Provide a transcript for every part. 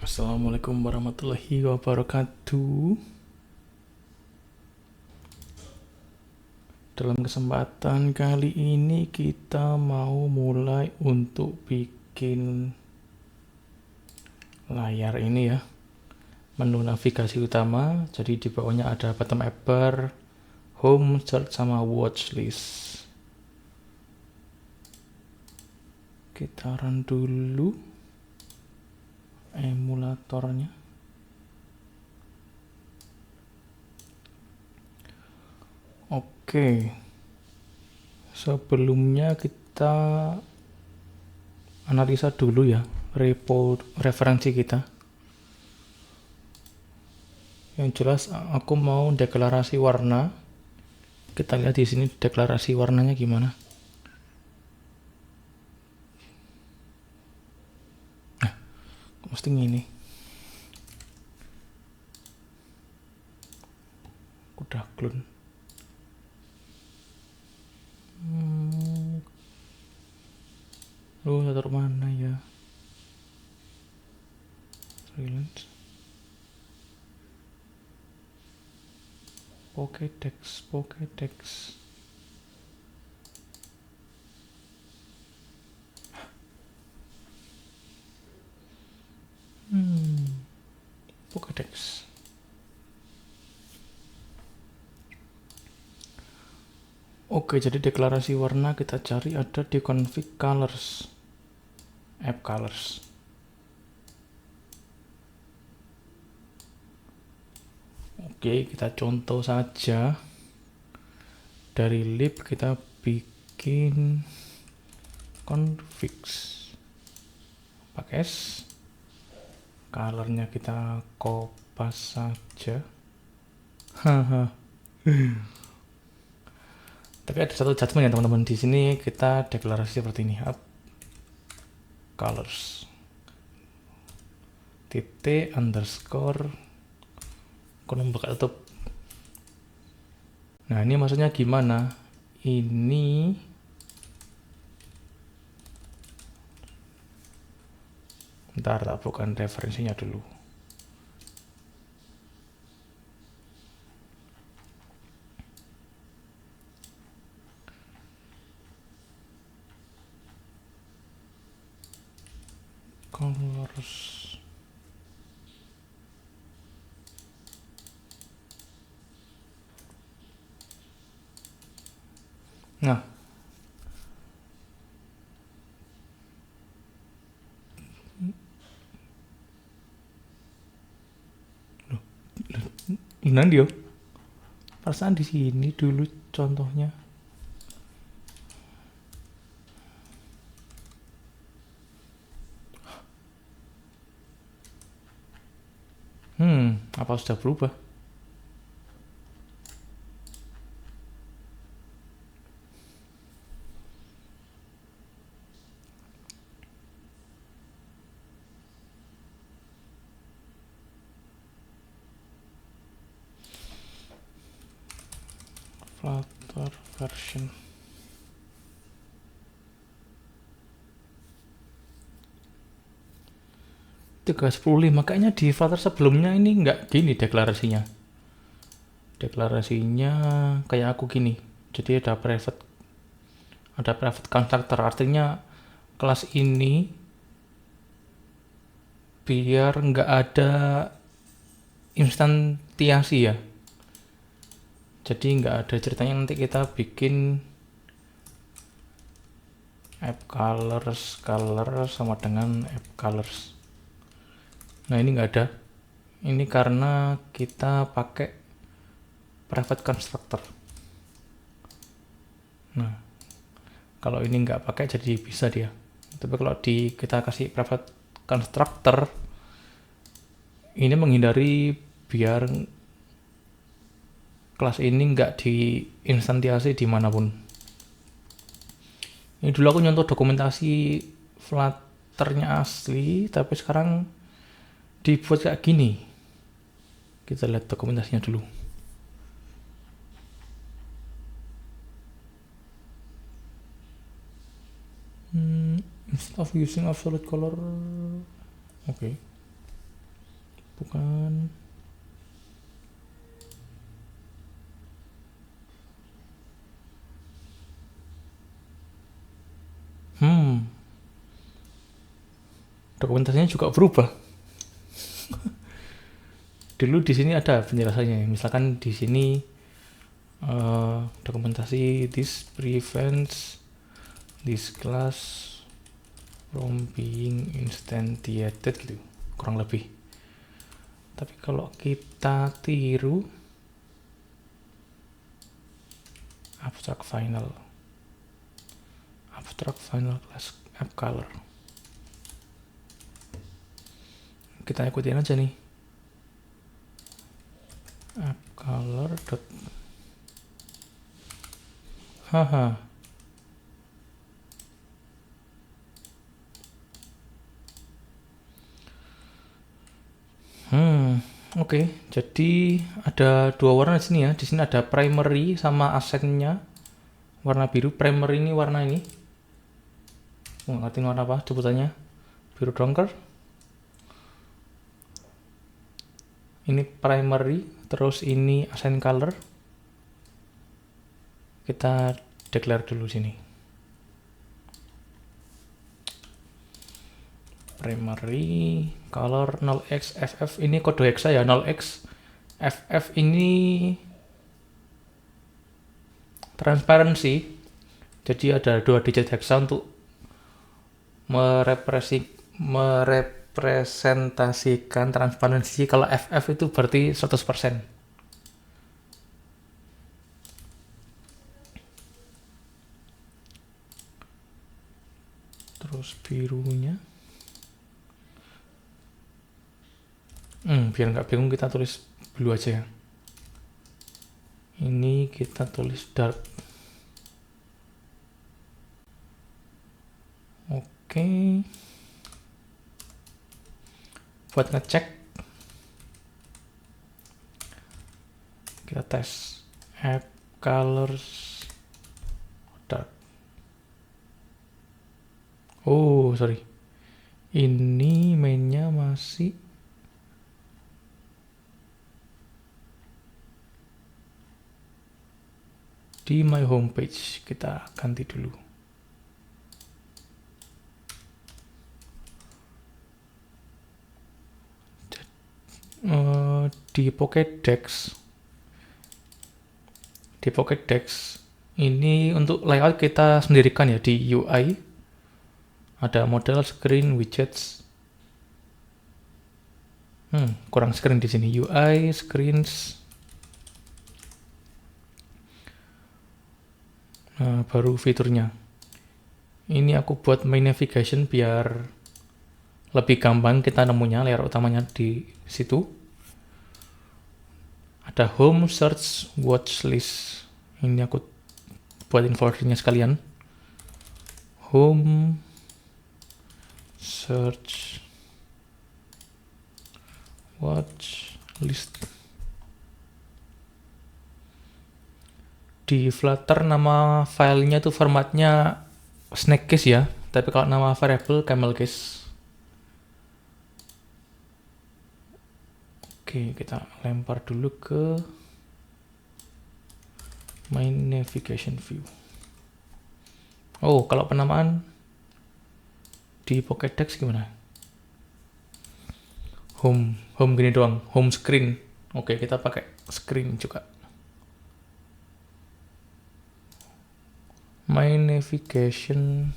Assalamualaikum warahmatullahi wabarakatuh. Dalam kesempatan kali ini kita mau mulai untuk bikin layar ini ya, menu navigasi utama. Jadi di bawahnya ada bottom bar, home, search, sama watch list. Kita run dulu emulatornya. Oke, sebelumnya kita analisa dulu ya referensi kita. Yang jelas aku mau deklarasi warna. Kita lihat di sini deklarasi warnanya gimana. Nah, mesti ini. Udah clone. Taruh mana ya? Silence. Pokédex. Pokédex. Oke, jadi deklarasi warna kita cari ada di config colors, app colors. Oke, kita contoh saja. Dari lib kita bikin configs. Pakai S. Colornya kita kopas saja. Tapi ada satu judgement ya teman-teman, di sini kita deklarasi seperti ini, app colors titik underscore kolom buka tutup. Nah, ini maksudnya gimana? Ini ntar tak bukan referensinya dulu. Colors. Nah, Nandio, perasaan di sini dulu contohnya. Apa sudah berubah? Flutter version. Makanya di Flutter sebelumnya ini nggak gini deklarasinya. Deklarasinya kayak aku gini. Jadi ada private constructor, artinya kelas ini biar nggak ada instansiasi ya. Jadi nggak ada ceritanya nanti kita bikin app colors sama dengan app colors. Nah, ini nggak ada. Ini karena kita pakai private constructor. Nah, kalau ini nggak pakai jadi bisa dia. Tapi kalau kita kasih private constructor, ini menghindari biar kelas ini nggak diinstansiasi dimanapun. Ini dulu aku nyontoh dokumentasi Flutternya asli, tapi sekarang dibuat kayak gini. Kita lihat dokumentasinya dulu. Instead of using absolute color, okay. bukan. Dokumentasinya juga berubah. Dulu di sini ada penjelasannya. Misalkan di sini dokumentasi this prevents this class from being instantiated gitu, kurang lebih. Tapi kalau kita tiru abstract final class app color, kita ikutin aja nih app color dot haha. Oke, jadi ada dua warna di sini ya. Di sini ada primary sama asennya warna biru. Primary ini warna ini. Ngerti warna apa sebutannya? Biru dongker. Ini primary, terus ini ascent color. Kita declare dulu sini. Primary color 0x ff, ini kode hexa ya, 0x ff ini transparency, jadi ada 2 digit hexa untuk merepresentasikan transparansi. Kalau ff itu berarti 100%. Terus birunya biar nggak bingung kita tulis blue aja ya. Ini kita tulis dark. Oke. Buat ngecek kita tes app colors dark. Oh sorry, ini mainnya masih di my homepage. Kita ganti dulu. Di Pokédex ini untuk layout kita sendirikan ya. Di UI ada model, screen, widgets. Kurang screen di sini. UI, screens. Nah, baru fiturnya. Ini aku buat main navigation biar lebih gampang kita nemunya. Layer utamanya di situ. Ada home, search, watch list. Ini aku buatin foldernya sekalian. Home, search, watch list. Di Flutter nama filenya tuh formatnya snake case ya, tapi kalau nama variable camel case. Oke, kita lempar dulu ke main navigation view. Oh, kalau penamaan di Pokédex gimana? Home gini doang, home screen. Oke, kita pakai screen juga. My navigation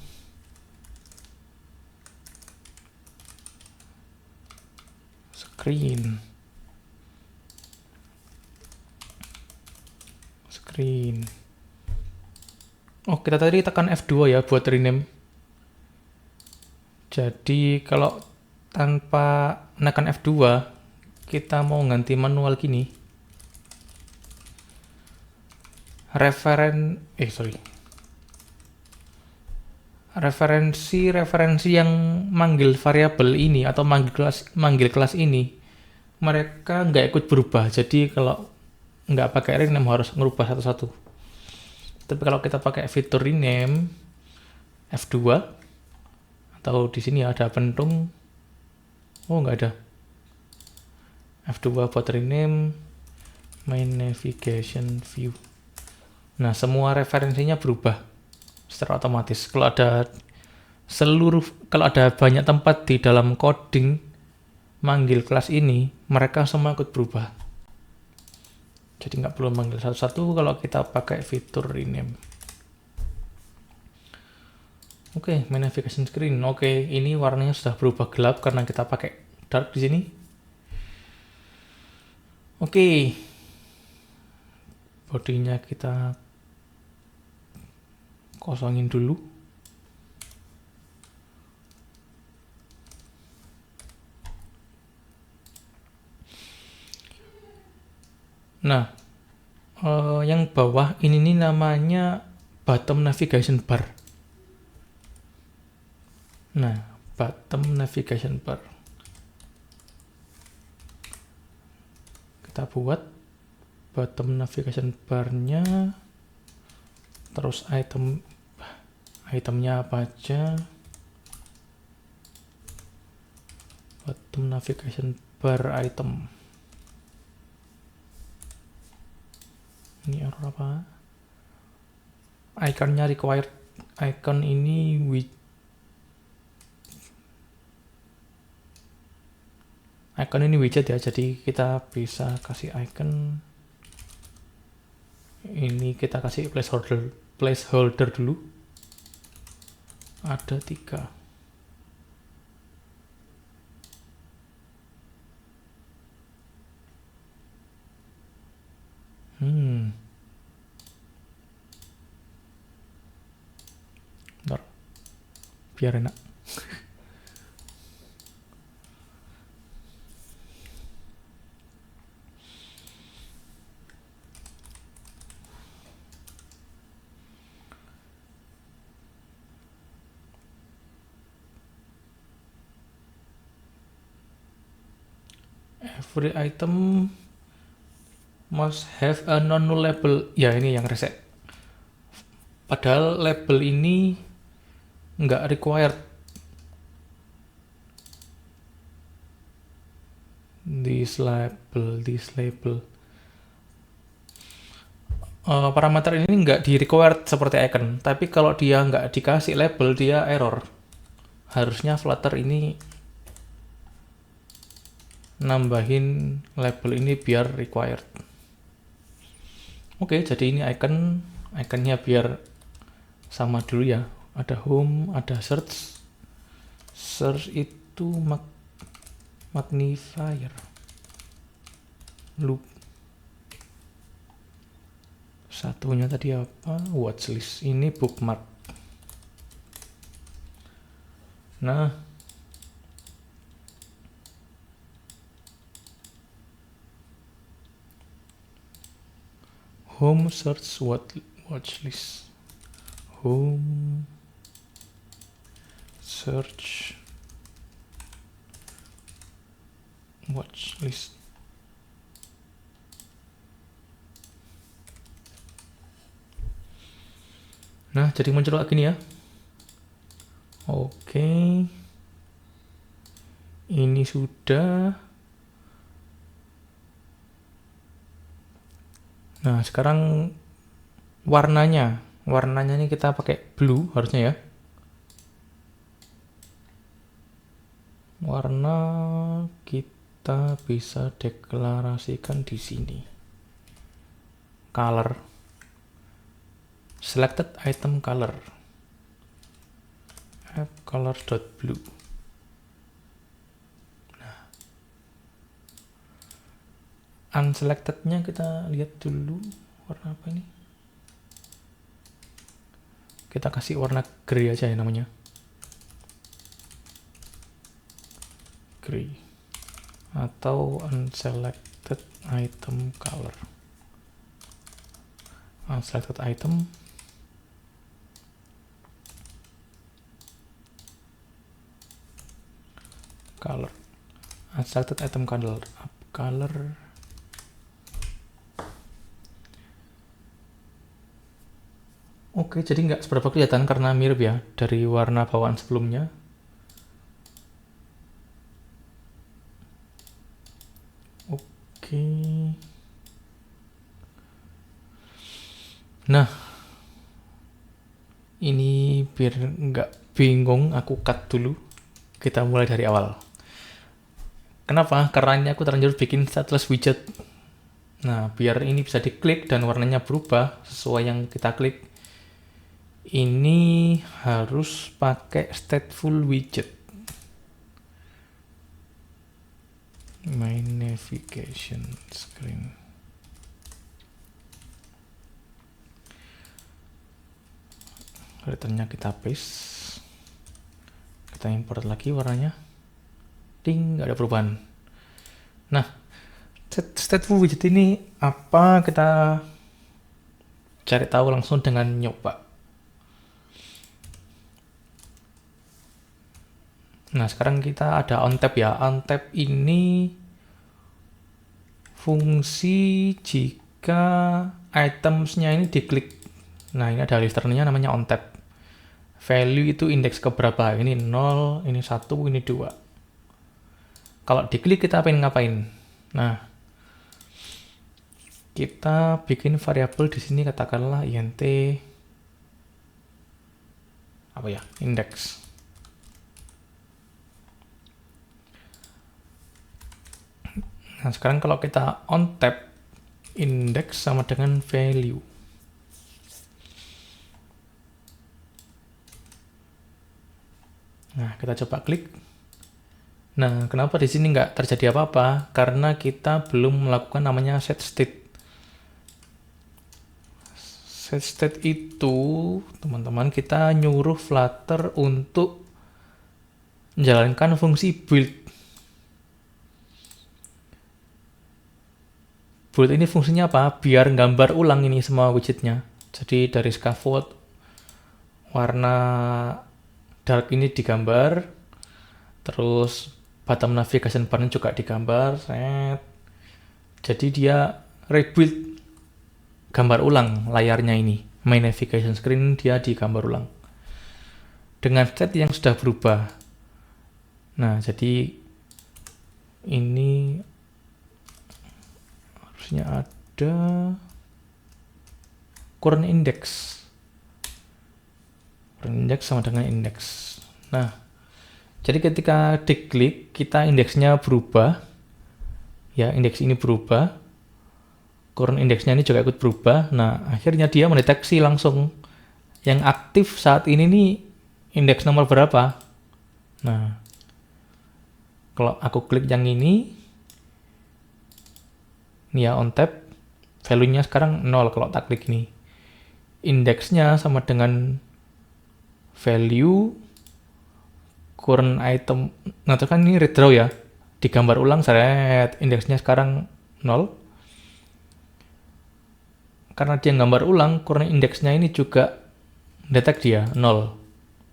screen. Oh, kita tadi tekan F2 ya buat rename. Jadi kalau tanpa menekan F2 kita mau ganti manual gini. Referensi yang manggil variabel ini atau manggil kelas ini, mereka nggak ikut berubah. Jadi kalau nggak pakai rename harus ngerubah satu-satu. Tapi kalau kita pakai fitur rename F2 atau di sini ada pentung, oh nggak ada. F2 buat rename main navigation view. Nah, semua referensinya berubah secara otomatis. Kalau ada banyak tempat di dalam coding manggil kelas ini, mereka semua ikut berubah. Jadi nggak perlu manggil satu-satu kalau kita pakai fitur rename. Oke, main navigation screen. Oke, ini warnanya sudah berubah gelap karena kita pakai dark di sini. Oke. Bodinya kita kosongin dulu. Nah, yang bawah ini nih namanya bottom navigation bar. Nah, bottom navigation bar. Kita buat bottom navigation bar-nya, terus itemnya apa aja. Bottom navigation bar item. Ini error apa? Iconnya required. Icon ini widget ya, jadi kita bisa kasih icon. Ini kita kasih placeholder dulu. Ada 3. Bentar. Biar enak. Every item must have a non-null label. Ya, ini yang reset. Padahal label ini nggak required. This label. Parameter ini nggak di required seperti icon, tapi kalau dia nggak dikasih label, dia error. Harusnya Flutter ini nambahin label ini biar required. Oke, jadi ini iconnya biar sama dulu ya. Ada home, ada search. Search itu magnifier. Loop. Satunya tadi apa? Watchlist. Ini bookmark. Nah, home search watchlist. Home search watchlist. Nah, jadi muncul kayak gini ya. Oke. Ini sudah. Nah, sekarang warnanya ini kita pakai blue harusnya ya. Warna kita bisa deklarasikan di sini. Color. Selected item color. App color.blue. Nah. Unselected-nya kita lihat dulu warna apa ini. Kita kasih warna grey aja ya namanya. Grey. Atau unselected item color. Unselected item. Color. Unselected item color. Color. Oke, jadi nggak seberapa kelihatan karena mirip ya dari warna bawaan sebelumnya. Oke. Oke. Nah, ini biar nggak bingung, aku cut dulu. Kita mulai dari awal. Kenapa? Karena ini aku terlanjur bikin stateless widget. Nah, biar ini bisa diklik dan warnanya berubah sesuai yang kita klik, ini harus pakai stateful widget. My navigation screen. Returnnya kita paste. Kita import lagi warnanya. Ding, nggak ada perubahan. Nah, stateful widget ini apa, kita cari tahu langsung dengan nyoba. Nah, sekarang kita ada onTap ya. OnTap ini fungsi jika itemsnya ini diklik. Nah, ini ada listenernya namanya onTap. Value itu indeks keberapa? Ini 0, ini 1, ini 2. Kalau diklik kita pengen ngapain? Nah, kita bikin variabel di sini, katakanlah int apa ya? Index. Nah, sekarang kalau kita onTap, index sama dengan value. Nah, kita coba klik. Nah, kenapa di sini nggak terjadi apa-apa? Karena kita belum melakukan namanya setState. SetState itu, teman-teman, kita nyuruh Flutter untuk menjalankan fungsi build. Build ini fungsinya apa? Biar gambar ulang ini semua widgetnya. Jadi dari scaffold, warna dark ini digambar, terus bottom navigation bar juga digambar, set. Jadi dia rebuild, gambar ulang layarnya ini. My navigation screen dia digambar ulang dengan state yang sudah berubah. Nah, jadi ini harusnya ada current index. Current index sama dengan index. Nah, jadi ketika diklik, kita indeksnya berubah. Ya, indeks ini berubah. Current indeksnya ini juga ikut berubah. Nah, akhirnya dia mendeteksi langsung yang aktif saat ini nih indeks nomor berapa. Nah, kalau aku klik yang ini ya onTap, value-nya sekarang 0 kalau tak klik ini. Indeksnya sama dengan value current item. Nah, itu kan ini redraw ya. Digambar ulang, seret, indeksnya sekarang 0. Karena dia gambar ulang, current indeksnya ini juga detect dia 0.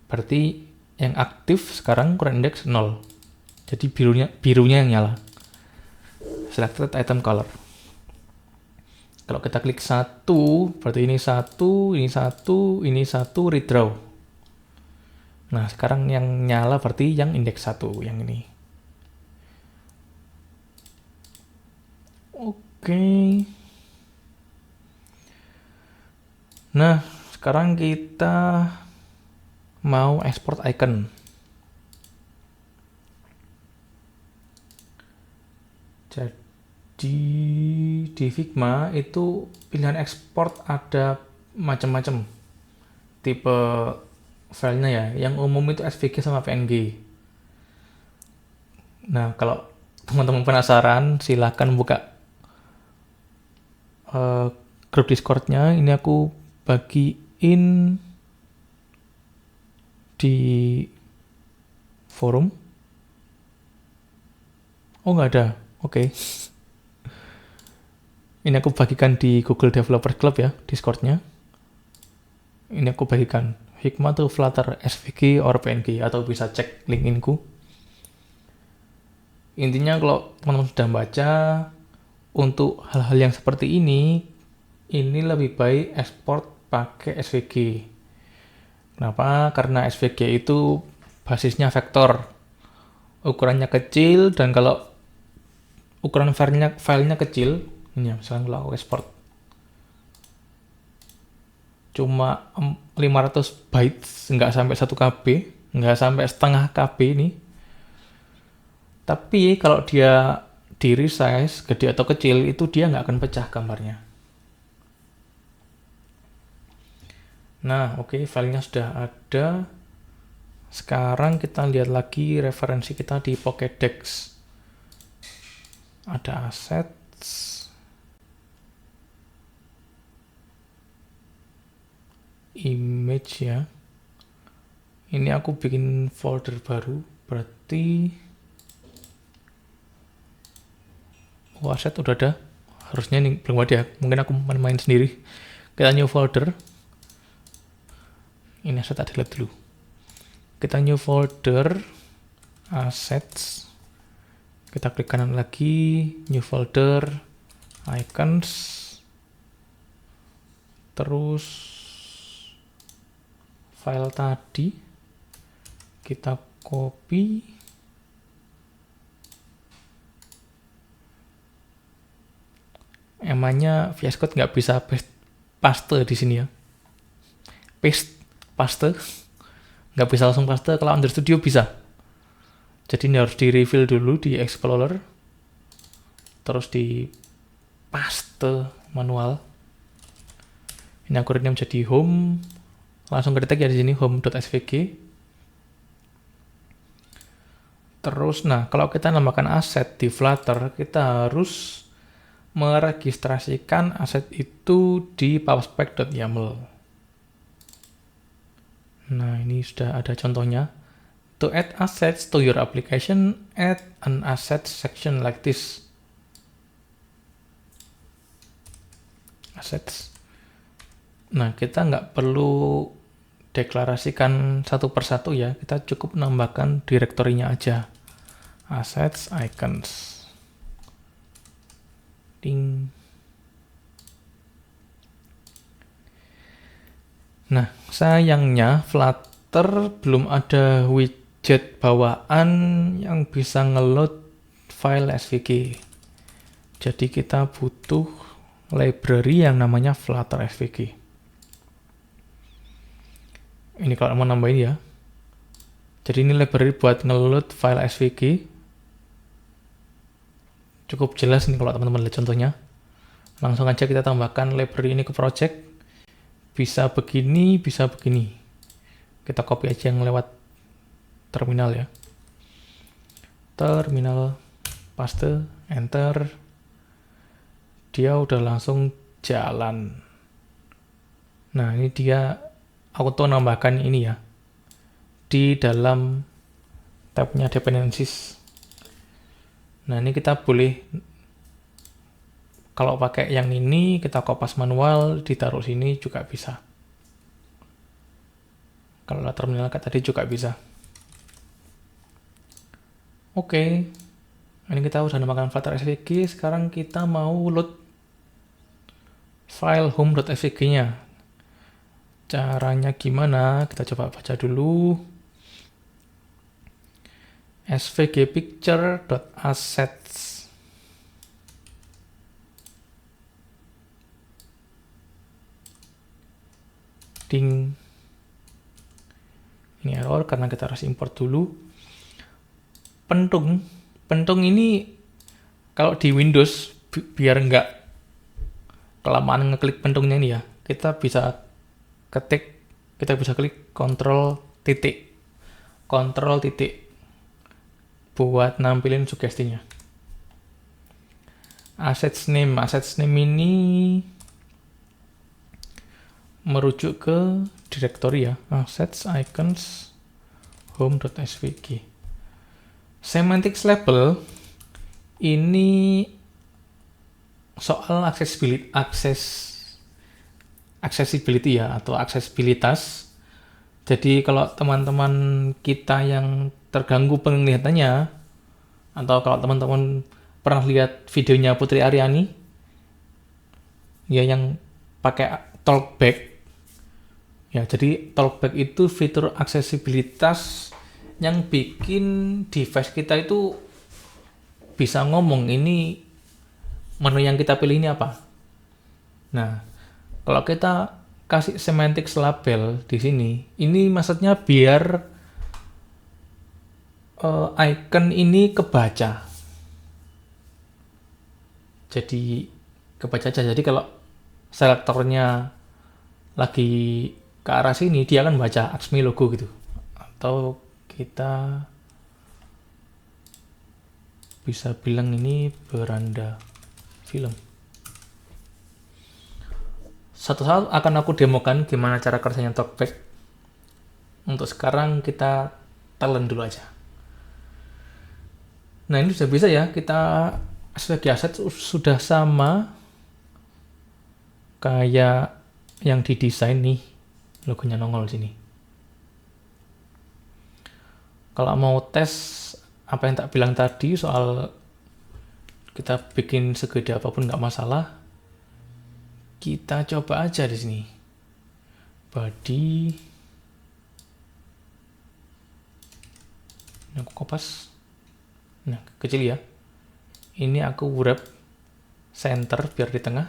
Berarti yang aktif sekarang current index 0. Jadi birunya yang nyala. Selected item color. Kalau kita klik 1, berarti ini 1, ini 1, ini 1, redraw. Nah, sekarang yang nyala berarti yang indeks 1, yang ini. Oke. Nah, sekarang kita mau export icon. Jadi di Figma itu pilihan export ada macam-macam tipe filenya ya. Yang umum itu SVG sama PNG. Nah, kalau teman-teman penasaran, silahkan buka grup Discord-nya. Ini aku bagiin di forum. Oh, nggak ada. Oke. Ini aku bagikan di Google Developer Club ya, Discord-nya. Ini aku bagikan. Figma to Flutter SVG or PNG, atau bisa cek LinkedIn-ku. Intinya kalau teman-teman sudah baca, untuk hal-hal yang seperti ini lebih baik export pakai SVG. Kenapa? Karena SVG itu basisnya vektor. Ukurannya kecil, dan kalau ukuran filenya kecil, ini ya, misalnya kalau aku export cuma 500 bytes, nggak sampai 1 KB, nggak sampai setengah KB ini. Tapi kalau dia di resize gede atau kecil, itu dia nggak akan pecah gambarnya. Nah, oke, filenya sudah ada. Sekarang kita lihat lagi referensi kita di Pokédex. Ada assets, image ya. Ini aku bikin folder baru, berarti asset udah ada. Harusnya ini belum ada ya, mungkin aku main sendiri. Kita new folder. Ini asset tak delete dulu. Kita new folder, assets. Kita klik kanan lagi, new folder, icons. Terus file tadi kita copy. Emangnya VS Code nggak bisa paste di sini ya? Paste, nggak bisa langsung paste. Kalau Under Studio bisa. Jadi ini harus di refill dulu di Explorer, terus di paste manual. Ini aku rename jadi home, langsung ketik ya di sini home.svg. Terus, nah kalau kita nambahkan aset di Flutter, kita harus meregistrasikan aset itu di pubspec.yaml. Nah, ini sudah ada contohnya. To add assets to your application, add an asset section like this. Assets. Nah, kita nggak perlu deklarasikan satu persatu ya. Kita cukup nambahkan direktorinya aja. Assets, icons. Ding. Nah, sayangnya Flutter belum ada widget bawaan yang bisa ngeload file SVG. Jadi kita butuh library yang namanya Flutter SVG. Ini kalau mau nambahin ya. Jadi ini library buat ngeload file SVG. Cukup jelas nih kalau teman-teman lihat contohnya. Langsung aja kita tambahkan library ini ke project. Bisa begini, bisa begini. Kita copy aja yang lewat terminal ya. Terminal, paste, enter. Dia udah langsung jalan. Nah, ini dia auto nambahkan ini ya. Di dalam tabnya dependencies. Nah, ini kita boleh, kalau pakai yang ini, kita kopas manual, ditaruh sini juga bisa. Kalau terminal kayak tadi juga bisa. Oke, ini kita udah nambahkan Flutter SVG, sekarang kita mau load file home.svg-nya. Caranya gimana? Kita coba baca dulu. svg picture.assets. Ding. Ini error karena kita harus import dulu. Pentung ini kalau di Windows biar nggak kelamaan ngeklik pentungnya ini ya, kita bisa klik kontrol titik buat nampilin sugestinya. Assets name ini merujuk ke directory ya, assets, icons, home.svg. Semantics label ini soal accessibility ya, atau aksesibilitas. Jadi kalau teman-teman kita yang terganggu penglihatannya, atau kalau teman-teman pernah lihat videonya Putri Aryani ya yang pakai talkback ya, jadi talkback itu fitur aksesibilitas yang bikin device kita itu bisa ngomong ini menu yang kita pilih ini apa. Nah, kalau kita kasih semantics label di sini, ini maksudnya biar icon ini kebaca. Jadi kebaca aja. Jadi kalau selektornya lagi ke arah sini, dia akan baca Aksmi logo gitu. Atau kita bisa bilang ini beranda film. Satu saat akan aku demokan gimana cara kerjanya talkback. Untuk sekarang kita telan dulu aja. Nah, ini sudah bisa ya, kita sebagai aset sudah sama kayak yang didesain nih, logonya nongol sini. Kalau mau tes apa yang tak bilang tadi soal kita bikin segede apapun nggak masalah, kita coba aja di sini. Body, ini aku kopas. Nah, kecil ya. Ini aku wrap center biar di tengah.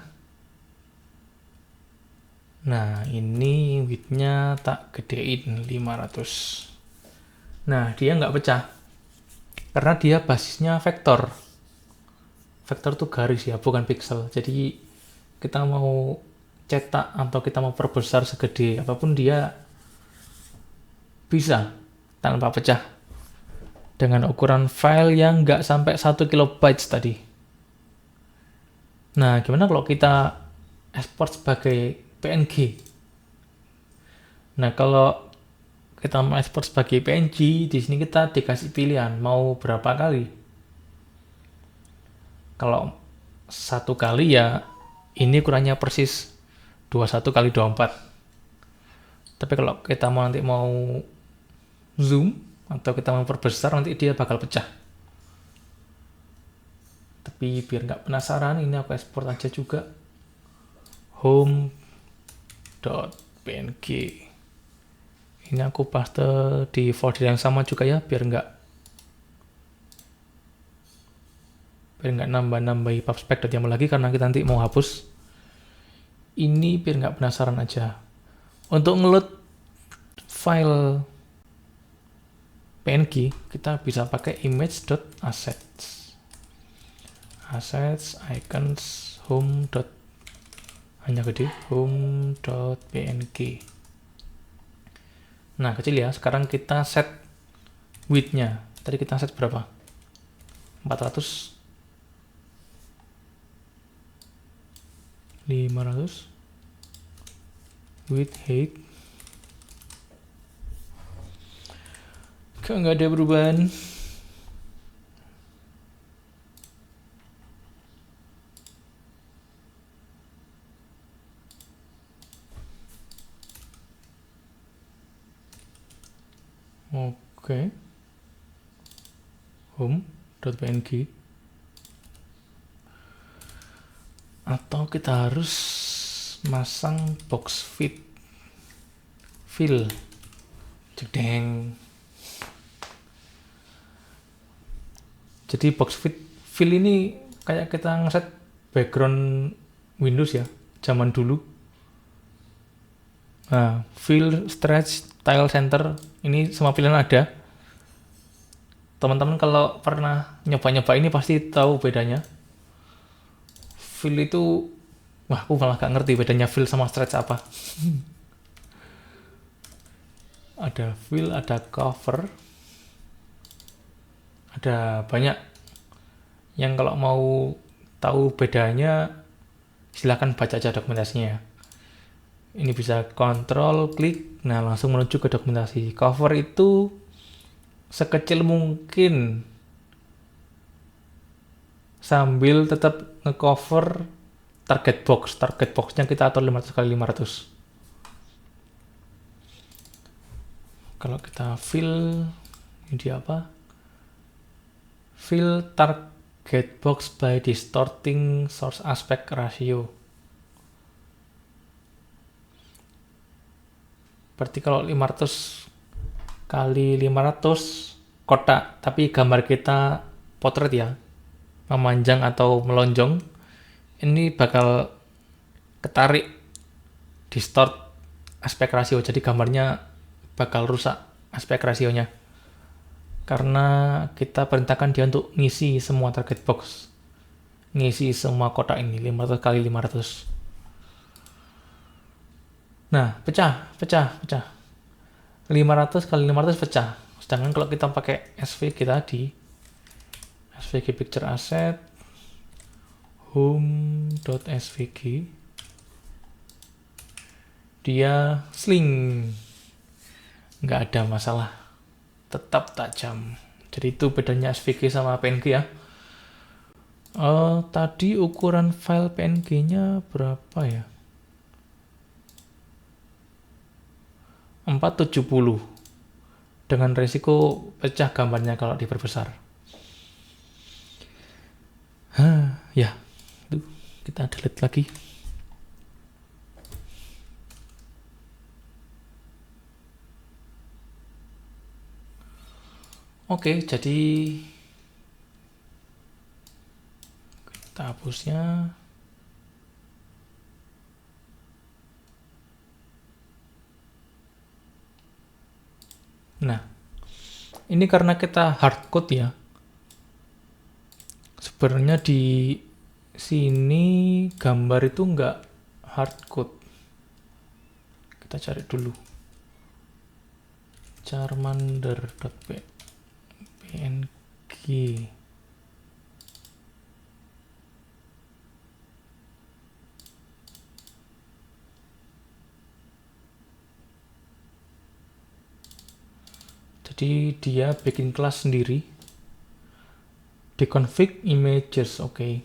Nah, ini width-nya tak gedein 500. Nah, dia nggak pecah. Karena dia basisnya vektor. Vektor tuh garis ya, bukan pixel. Jadi, kita mau cetak atau kita mau perbesar segede apapun dia bisa tanpa pecah. Dengan ukuran file yang nggak sampai 1 kilobyte tadi. Nah, gimana kalau kita export sebagai PNG? Nah, kalau kita mau export sebagai PNG, di sini kita dikasih pilihan mau berapa kali. Kalau 1 kali ya, ini ukurannya persis 21 kali 24. Tapi kalau kita nanti mau zoom, atau kita mau perbesar, nanti dia bakal pecah. Tapi biar nggak penasaran, ini aku export aja juga. home.png. Ini aku paste di folder yang sama juga ya, biar nggak nambah-nambahi pubspec.yaml lagi, karena kita nanti mau hapus. Ini biar nggak penasaran aja. Untuk ngeload file PNG, kita bisa pakai image.assets. Assets, icons, home. Hanya gede, home.png. Nah, kecil ya. Sekarang kita set width-nya. Tadi kita set berapa? 400. 500. Width, height. Kok nggak ada perubahan? Oke. Home.png. Atau kita harus masang box fill. Jedeng. Jadi box fill ini kayak kita ngeset background Windows ya, zaman dulu. Nah, fill, stretch, tile center, ini semua pilihan ada. Teman-teman kalau pernah nyoba-nyoba ini pasti tahu bedanya. Fill itu, wah aku malah gak ngerti bedanya fill sama stretch apa. Ada fill, ada cover. Ada banyak yang kalau mau tahu bedanya silahkan baca aja dokumentasinya. Ini bisa kontrol klik, nah langsung menuju ke dokumentasi. Cover itu sekecil mungkin sambil tetap ngecover target box. Target boxnya kita atur 500 kali 500. Kalau kita fill, ini dia apa? Fill target box by distorting source aspect ratio. Berarti kalau 500 kali 500 kotak, tapi gambar kita potret ya. memanjang atau melonjong, ini bakal ketarik distort aspek rasio, jadi gambarnya bakal rusak aspek rasionya karena kita perintahkan dia untuk ngisi semua target box, ngisi semua kotak ini 500 kali 500. Nah, pecah 500 kali 500 pecah. Sedangkan kalau kita pakai SVG tadi, SVG picture asset home.svg, dia sling, nggak ada masalah, tetap tajam. Jadi itu bedanya SVG sama PNG ya. Tadi ukuran file PNG-nya berapa ya? 470 dengan resiko pecah gambarnya kalau diperbesar. Ya, itu kita delete lagi. Oke, jadi kita hapusnya. Nah, ini karena kita hardcode ya. Sebenarnya di sini gambar itu nggak hardcode. Kita cari dulu. charmander.png. Jadi dia bikin kelas sendiri. Deconfig images, oke.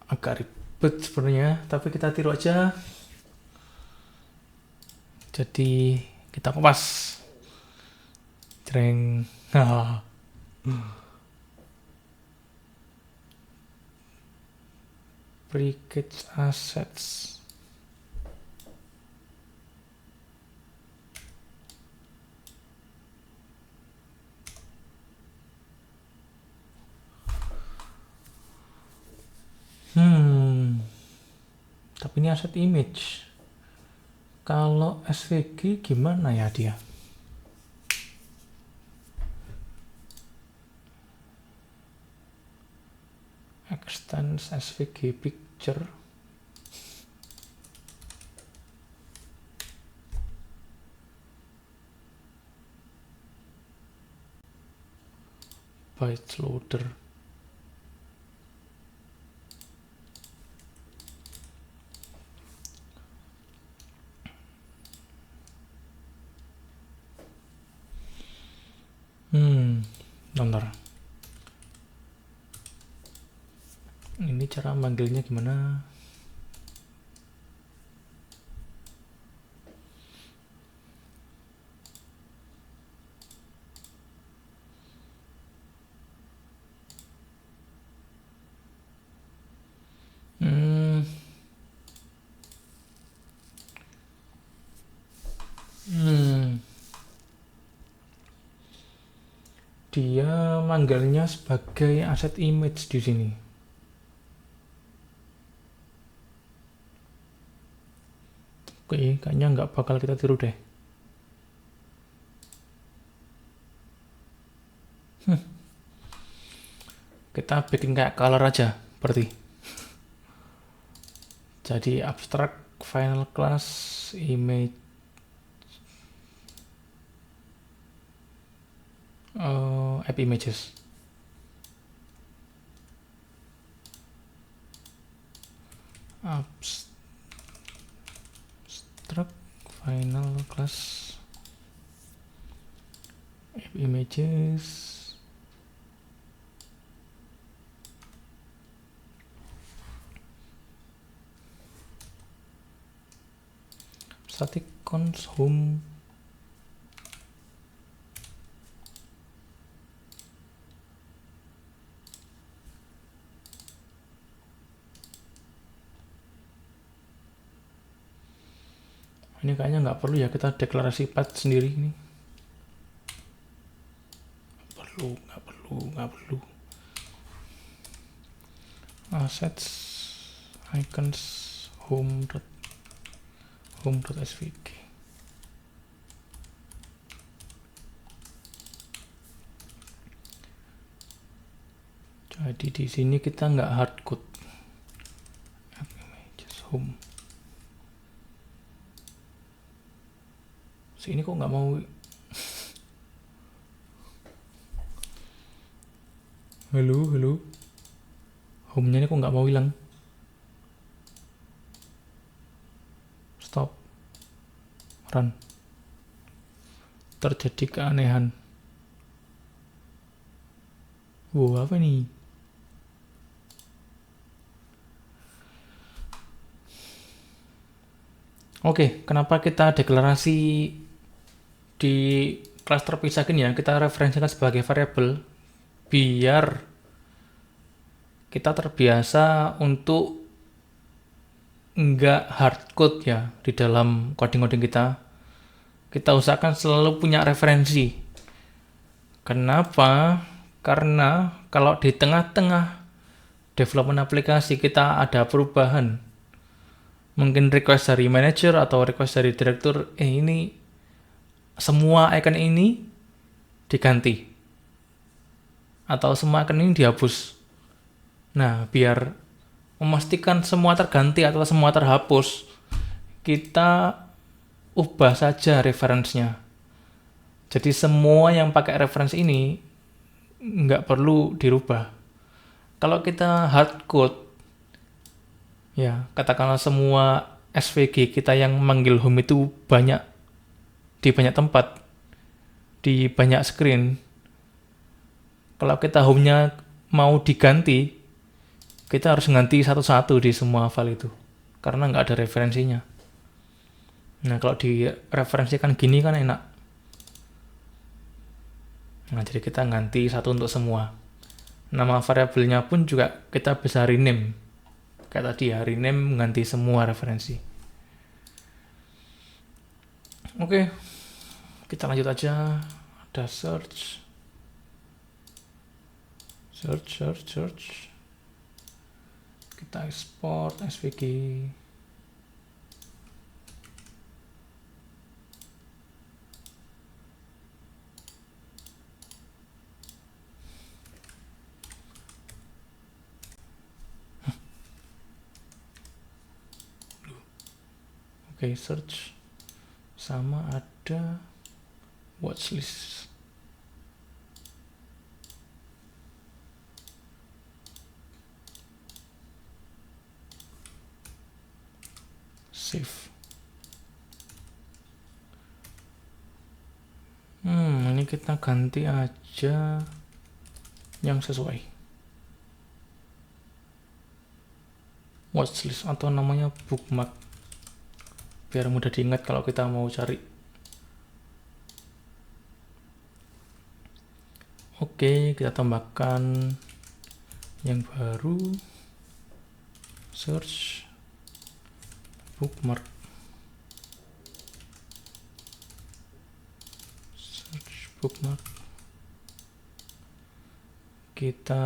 Agak ribet sebenarnya, tapi kita tiru aja. Jadi kita kupas. Jreng. Package assets. Tapi ini asset image. Kalau SVG gimana ya dia? Extends SVG picture. Bytes loader. Bentar. Ini cara manggilnya gimana? Dia manggilnya sebagai asset image di sini. Oke, kayaknya nggak bakal kita tiru deh. Kita bikin kayak color aja, berarti. Jadi abstract final class image app images. Abstract final class app images. Static cons home. Ini kayaknya nggak perlu ya kita deklarasi path sendiri ini. Nggak perlu. Assets, icons, home.svg. Jadi di sini kita nggak hardcode. Just home. Ini kok nggak mau. Halo. Home-nya ini kok nggak mau hilang. Stop. Run. Terjadi keanehan. Wow, apa nih? Oke, kenapa kita deklarasi di kelas terpisah gini ya? Kita referensikan sebagai variabel biar kita terbiasa untuk nggak hardcode ya di dalam coding-coding kita. Kita usahakan selalu punya referensi. Kenapa? Karena kalau di tengah-tengah development aplikasi kita ada perubahan, mungkin request dari manager atau request dari direktur, ini semua icon ini diganti atau semua icon ini dihapus. Nah, biar memastikan semua terganti atau semua terhapus, kita ubah saja referensinya. Jadi semua yang pakai referensi ini nggak perlu dirubah. Kalau kita hardcode, ya katakanlah semua SVG kita yang manggil home itu banyak di banyak tempat, di banyak screen. Kalau kita home-nya mau diganti, kita harus ganti satu-satu di semua file itu, karena nggak ada referensinya. Nah, kalau direferensikan gini kan enak. Nah, jadi kita ganti satu untuk semua. Nama variabelnya pun juga kita bisa rename. Kayak tadi ya, rename mengganti semua referensi. Oke, kita lanjut aja. Ada search. Kita export SVG. Oke, search. Sama ada watchlist. Save. Ini kita ganti aja yang sesuai. Watchlist atau namanya bookmark. Biar mudah diingat kalau kita mau cari. Oke, kita tambahkan yang baru. Search bookmark. Kita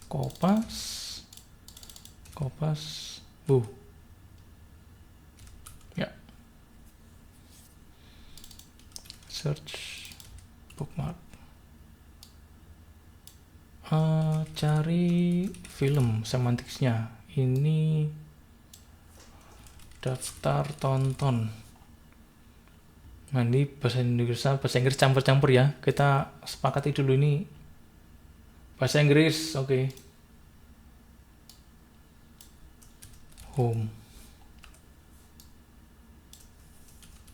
kopas. Ya. Search bookmark. Cari film semanticsnya. Ini daftar tonton. Nah, ini bahasa Indonesia, bahasa Inggris campur-campur ya. Kita sepakati dulu ini bahasa Inggris, oke. Home.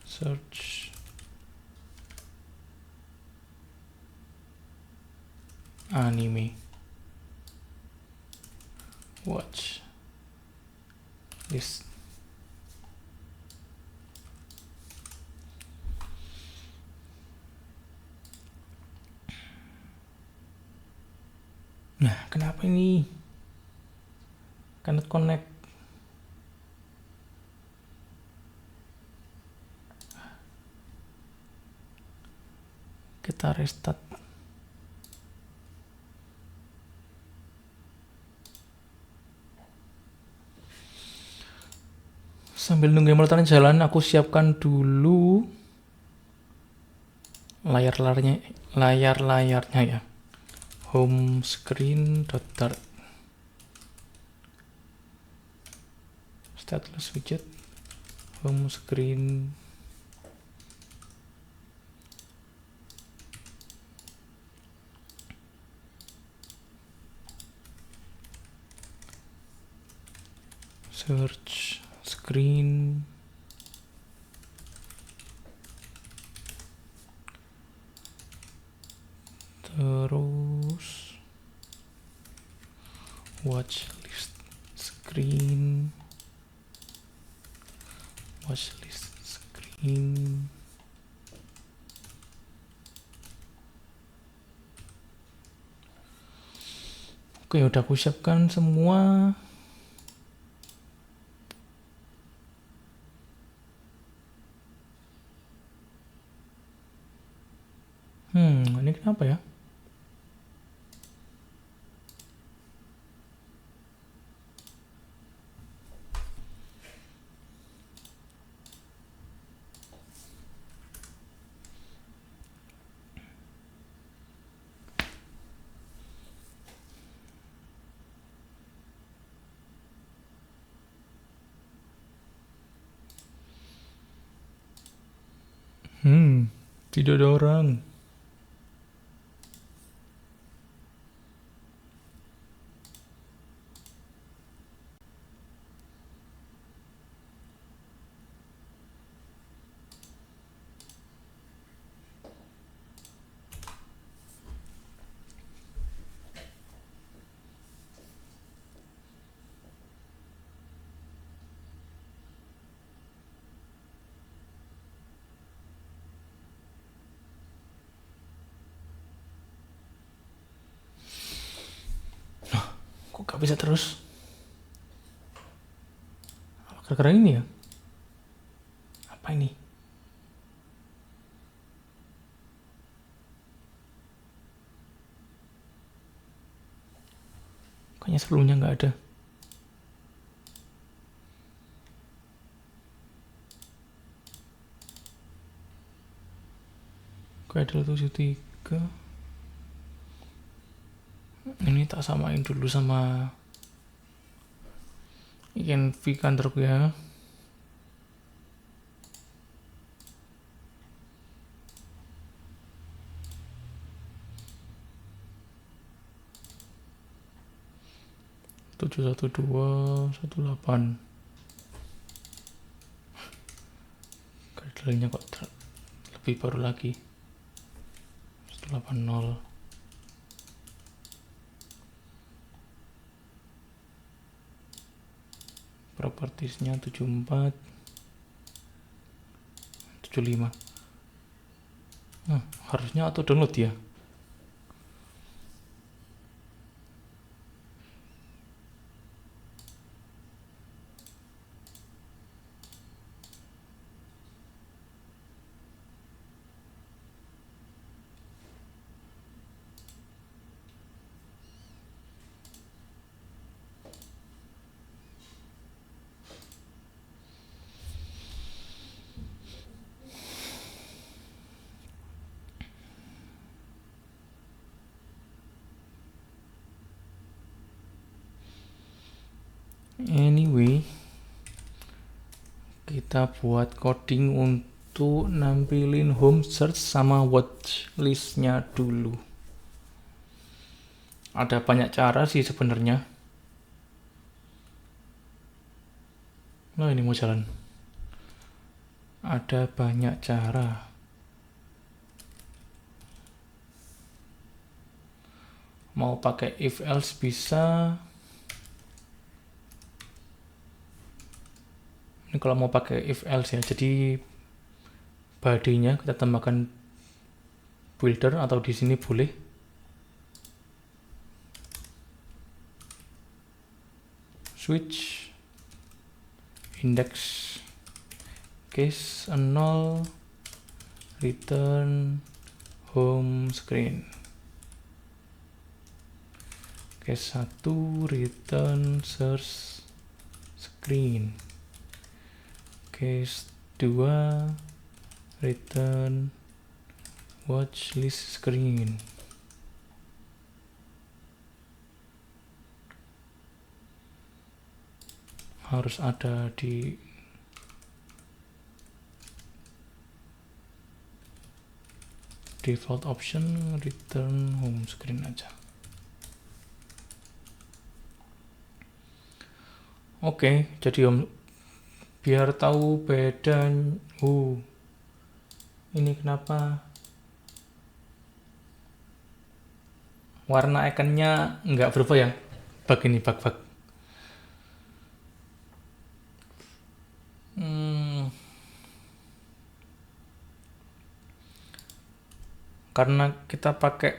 Search. Anime. Watch. List. Nah, kenapa ini? Cannot connect. Kita restart. Sambil nunggu emulatornya jalan, aku siapkan dulu layar-layarnya ya. Home screen dart. Stateless widget. Home screen. Search screen. Terus watch list screen. Oke, udah aku siapkan semua. Ini kenapa ya? Tidak ada orang. Kok gak bisa terus? Gara-gara ini ya? Apa ini? Kayaknya sebelumnya nggak ada. Cradle 73. Ini tak samain dulu sama Env kantorku ya. Tujuh 71218. Cradle-nya kok lebih baru lagi. 180. Propertiesnya 74 75. Harusnya auto download ya. Anyway, kita buat coding untuk nampilin home search sama watch listnya dulu. Ada banyak cara sih sebenarnya. Nah, ini mau jalan. Ada banyak cara. Mau pakai if else bisa. Ini kalau mau pakai if else ya, jadi body-nya kita tambahkan builder atau di sini boleh. Switch index case 0 return home screen. Case 1 return search screen. Case 2 return watch list screen. Harus ada di default option, return home screen aja. Oke, jadi biar tahu beda. Ini kenapa warna ikonnya nggak berubah ya? Bug ini, bug. Karena kita pakai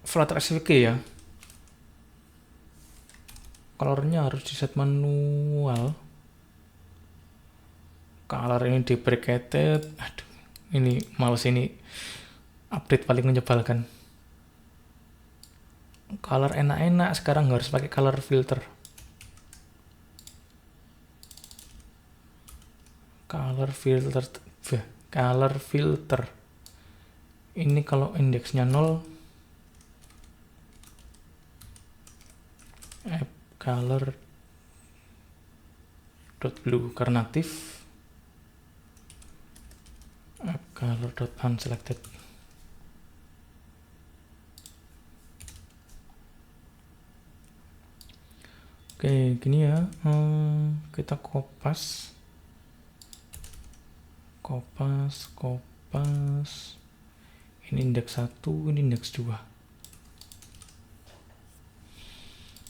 Flutter SVG ya, colornya harus di set manual. Color ini deprecated. Aduh, ini males ini update paling menyebalkan. Color enak-enak, sekarang harus pakai color filter. Color filter. Ini kalau indeksnya 0, app color .blue karena aktif, app color .unselected. Oke, gini ya, kita kopas. Ini indeks 1, ini indeks 2.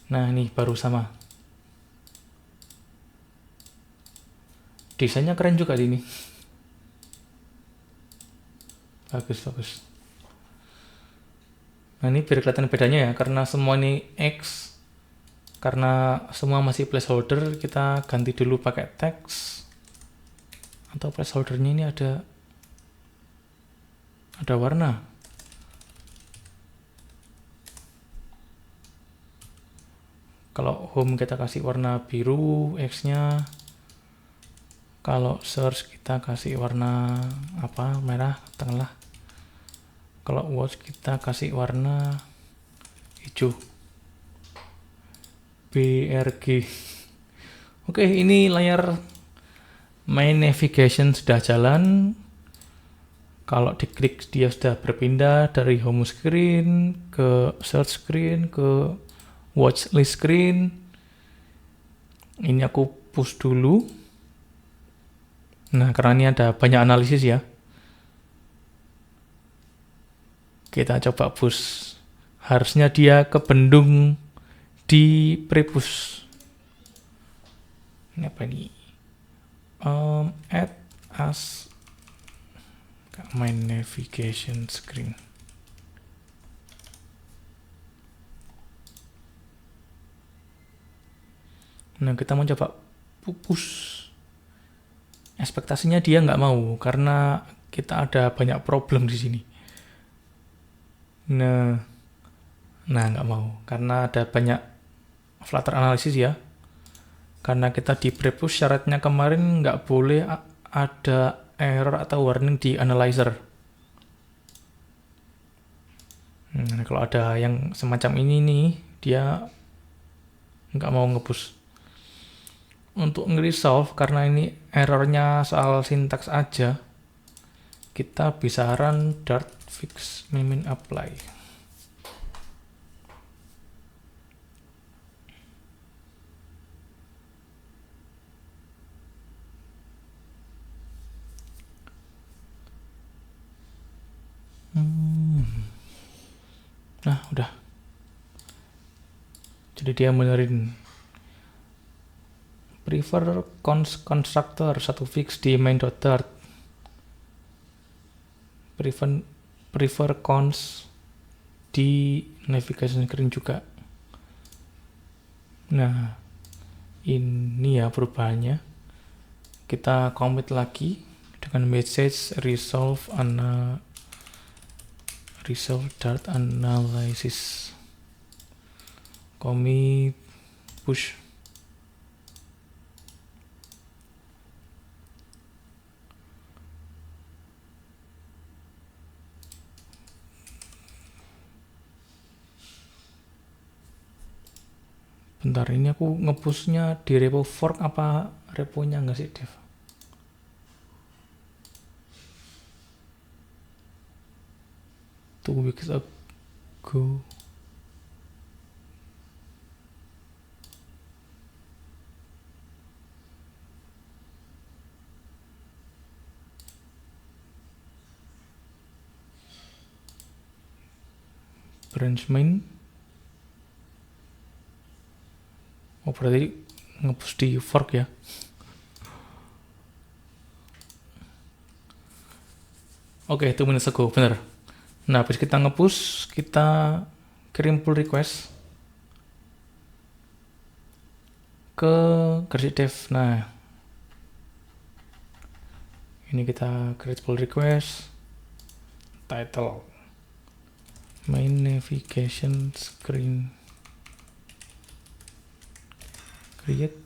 Nah, ini baru sama. Desainnya keren juga ini. Bagus. Nah, ini biar kelihatan bedanya ya, karena semua ini X. Karena semua masih placeholder, kita ganti dulu pakai teks. Atau placeholdernya ini ada warna. Kalau home kita kasih warna biru X-nya. Kalau search kita kasih warna merah tengah. Kalau watch kita kasih warna hijau. BRG. Oke, ini layar main navigation sudah jalan. Kalau diklik dia sudah berpindah dari home screen ke search screen ke watch list screen. Ini aku push dulu. Nah, karena ini ada banyak analisis ya. Kita coba push. Harusnya dia kebendung di prepush. Ini apa ini? Add as main navigation screen. Nah, kita mau coba push. Ekspektasinya dia nggak mau karena kita ada banyak problem di sini. Nah nggak mau karena ada banyak Flutter analisis ya. Karena kita di prepush syaratnya kemarin nggak boleh ada error atau warning di analyzer. Nah, kalau ada yang semacam ini nih, dia nggak mau nge-push. Untuk nge-resolve, karena ini errornya soal sintaks aja, kita bisa run dart fix min apply. Nah, udah. Jadi dia benerin prefer constructor satu fix di main.dart. Prefer cons di navigation screen juga. Nah, ini ya perubahannya. Kita commit lagi dengan message resolve Dart analysis, commit push. Bentar, ini aku ngepushnya di repo fork apa reponya enggak sih, Dev? 2 weeks ago. Branch main. Oh, berarti ngepush di fork ya. Oke, 2 minutes ago, bener. Nah, habis kita ngepush, kita kirim pull request ke Grsik Dev. Nah, ini kita create pull request, title, main navigation screen, create,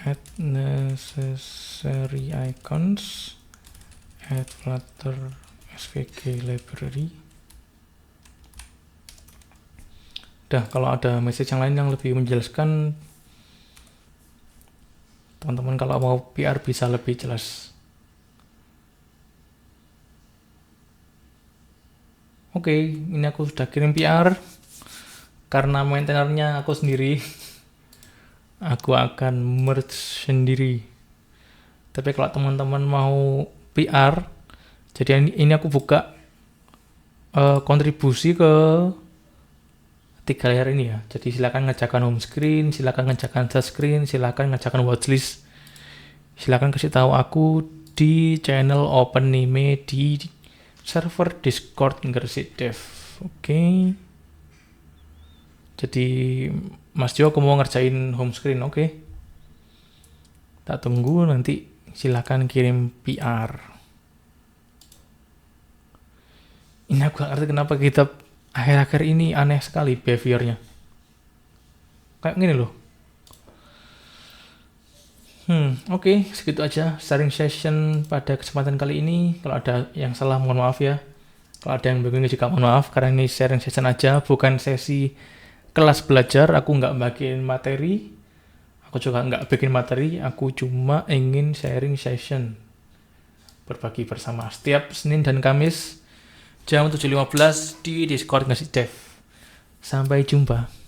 add necessary icons, add Flutter SVG library. Udah, kalau ada message yang lain yang lebih menjelaskan, teman-teman kalau mau PR bisa lebih jelas. Oke, ini aku sudah kirim PR. Karena maintainernya aku sendiri, aku akan merge sendiri. Tapi kalau teman-teman mau PR, jadi ini aku buka kontribusi ke 3 layer ini ya. Jadi silakan ngerjakan home screen, silakan ngerjakan set screen, silakan ngerjakan watchlist. Silakan kasih tahu aku di channel OpenNime di server Discord Grsik Dev. Oke. Jadi Mas Jo, aku mau ngerjain home screen, oke. Tak tunggu, nanti silakan kirim PR. Ini aku gak ngerti kenapa kita akhir-akhir ini aneh sekali behaviornya. Kayak gini loh. Oke, segitu aja sharing session pada kesempatan kali ini. Kalau ada yang salah mohon maaf ya. Kalau ada yang bingung juga mohon maaf, karena ini sharing session aja, bukan sesi kelas belajar. Aku nggak bagiin materi, aku juga nggak bikin materi, aku cuma ingin sharing session, berbagi bersama setiap Senin dan Kamis jam 7.15 di Discord Grsik Dev. Sampai jumpa.